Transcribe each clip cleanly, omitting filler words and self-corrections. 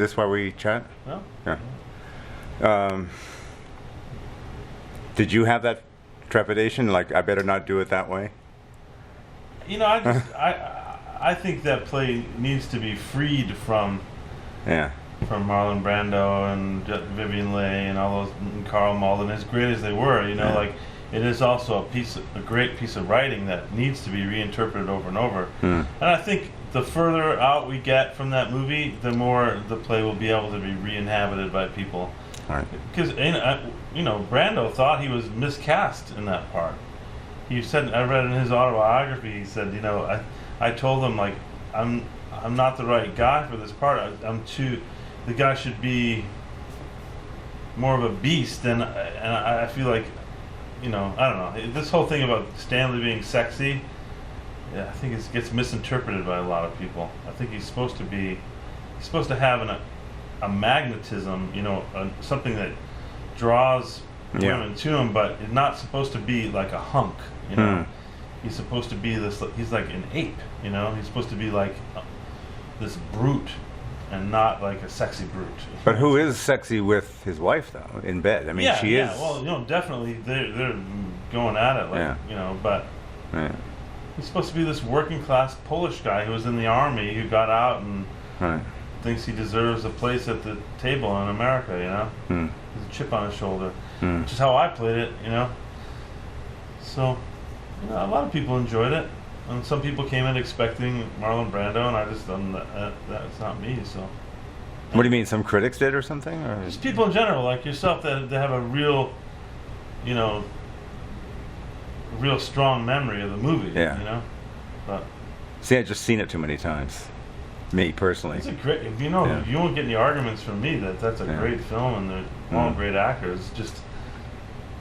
Is this why we chat? No. Yeah. Did you have that trepidation? Like, I better not do it that way? You know, I think that play needs to be freed from Marlon Brando and Vivian Leigh and all those, and Carl Malden, as great as they were. You know, like, it is also a great piece of writing that needs to be reinterpreted over and over. And I think the further out we get from that movie, the more the play will be able to be re-inhabited by people. Right. Because you know, Brando thought he was miscast in that part. He said, I read in his autobiography, he said, you know, I told him, like, I'm not the right guy for this part. The guy should be more of a beast, and I feel like, you know, I don't know. This whole thing about Stanley being sexy, yeah, I think it gets misinterpreted by a lot of people. I think he's supposed to have a magnetism, you know, something that draws women to him, but it's not supposed to be like a hunk, you know. He's supposed to be this. He's like an ape, you know. He's supposed to be like this brute, and not like a sexy brute. But who is sexy with his wife, though, in bed? I mean, she is. Yeah, well, you know, definitely they're going at it, like, you know, but he's supposed to be this working class Polish guy who was in the army, who got out and thinks he deserves a place at the table in America, you know. There's a chip on his shoulder, which is how I played it, you know. So, you know, a lot of people enjoyed it, and some people came in expecting Marlon Brando, and I just that's not me. So. What do you mean? Some critics did, or something? Or? Just people in general, like yourself, that have a real, you know, real strong memory of the movie. Yeah. You know. But. See, I've just seen it too many times. Me personally. It's a great. You know, you won't get any arguments from me that that's a great film and they're all great actors. Just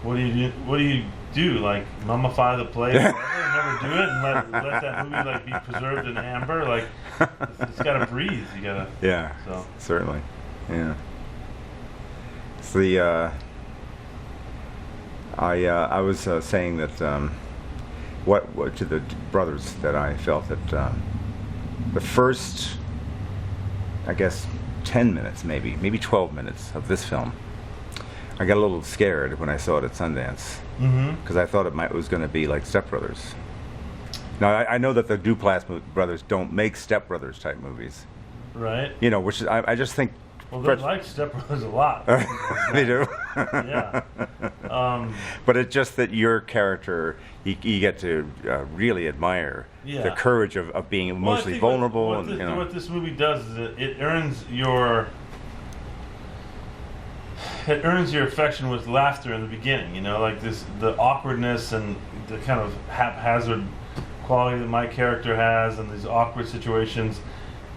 what do you do? Like mummify the play forever and never do it, and let that movie like be preserved in amber? Like it's got to breathe. You gotta. Yeah. So. Certainly. Yeah. It's the. I was saying that what to the brothers that I felt that the first, I guess, 10 minutes, maybe 12 minutes of this film, I got a little scared when I saw it at Sundance, because I thought it was going to be like Step Brothers. Now I know that the Duplass brothers don't make Step Brothers type movies, right? You know, which is, I just think. Well, they like Step Brothers a lot. They do. Yeah. But it's just that your character, you get to really admire the courage of being emotionally vulnerable. What this movie does is it earns your affection with laughter in the beginning. You know, like the awkwardness and the kind of haphazard quality that my character has, and these awkward situations.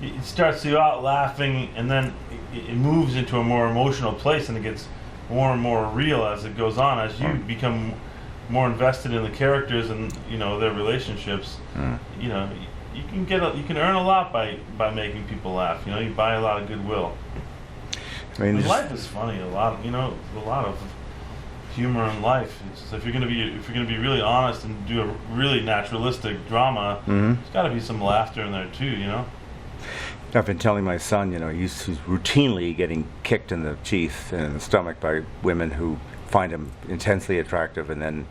It starts you out laughing, and then it moves into a more emotional place, and it gets more and more real as it goes on. As you become more invested in the characters and, you know, their relationships, you know, you can earn a lot by making people laugh. You know, you buy a lot of goodwill. I mean, life is funny. A lot of humor in life. If you're gonna be really honest and do a really naturalistic drama, there's got to be some laughter in there too. You know. I've been telling my son, you know, he's routinely getting kicked in the teeth and in the stomach by women who find him intensely attractive and then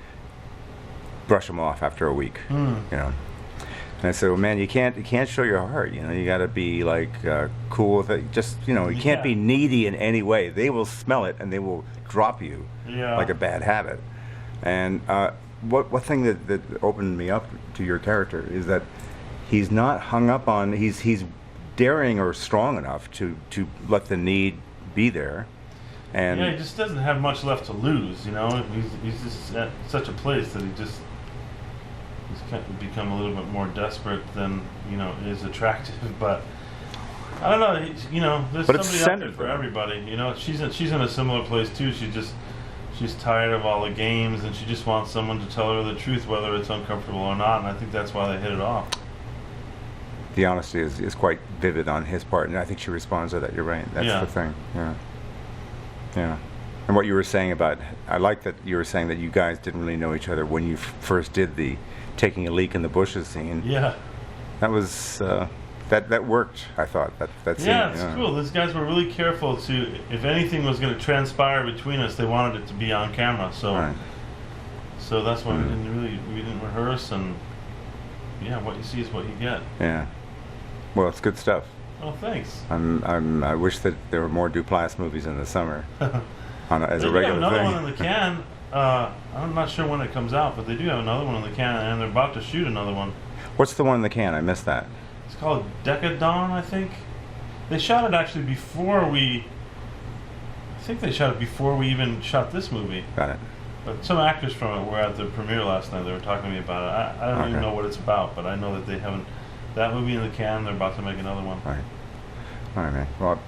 brush him off after a week. You know, and I said, well, man, you can't show your heart. You know, you got to be like cool with it. Just, you know, you can't be needy in any way. They will smell it and they will drop you like a bad habit. And what thing that opened me up to your character is that he's not hung up on he's daring or strong enough to let the need be there, and he just doesn't have much left to lose. You know, he's just at such a place that he's kind of become a little bit more desperate than, you know, is attractive. But I don't know. You know, there's somebody out there for everybody. You know, she's in a similar place too. She's tired of all the games, and she just wants someone to tell her the truth, whether it's uncomfortable or not. And I think that's why they hit it off. The honesty is quite vivid on his part, and I think she responds to that. You're right. That's the thing. Yeah. And what you were saying about, I like that you were saying that you guys didn't really know each other when you first did the taking a leak in the bushes scene. Yeah. That was that worked. I thought that scene. Yeah, it's cool. These guys were really careful to, if anything was going to transpire between us, they wanted it to be on camera. So, Right. so that's why we didn't rehearse, and yeah, what you see is what you get. Yeah. Well, it's good stuff. Oh, thanks. I wish that there were more Duplass movies in the summer as They a do have regular another thing. one in the can. I'm not sure when it comes out, but they do have another one in the can, and they're about to shoot another one. What's the one in the can? I missed that. It's called Decadon, I think. They shot it actually before we. I think they shot it before we even shot this movie. Got it. But some actors from it were at the premiere last night. They were talking to me about it. I don't even Okay. know what it's about, but I know that they haven't. That movie in the can. They're about to make another one. All right. All right, man. Well,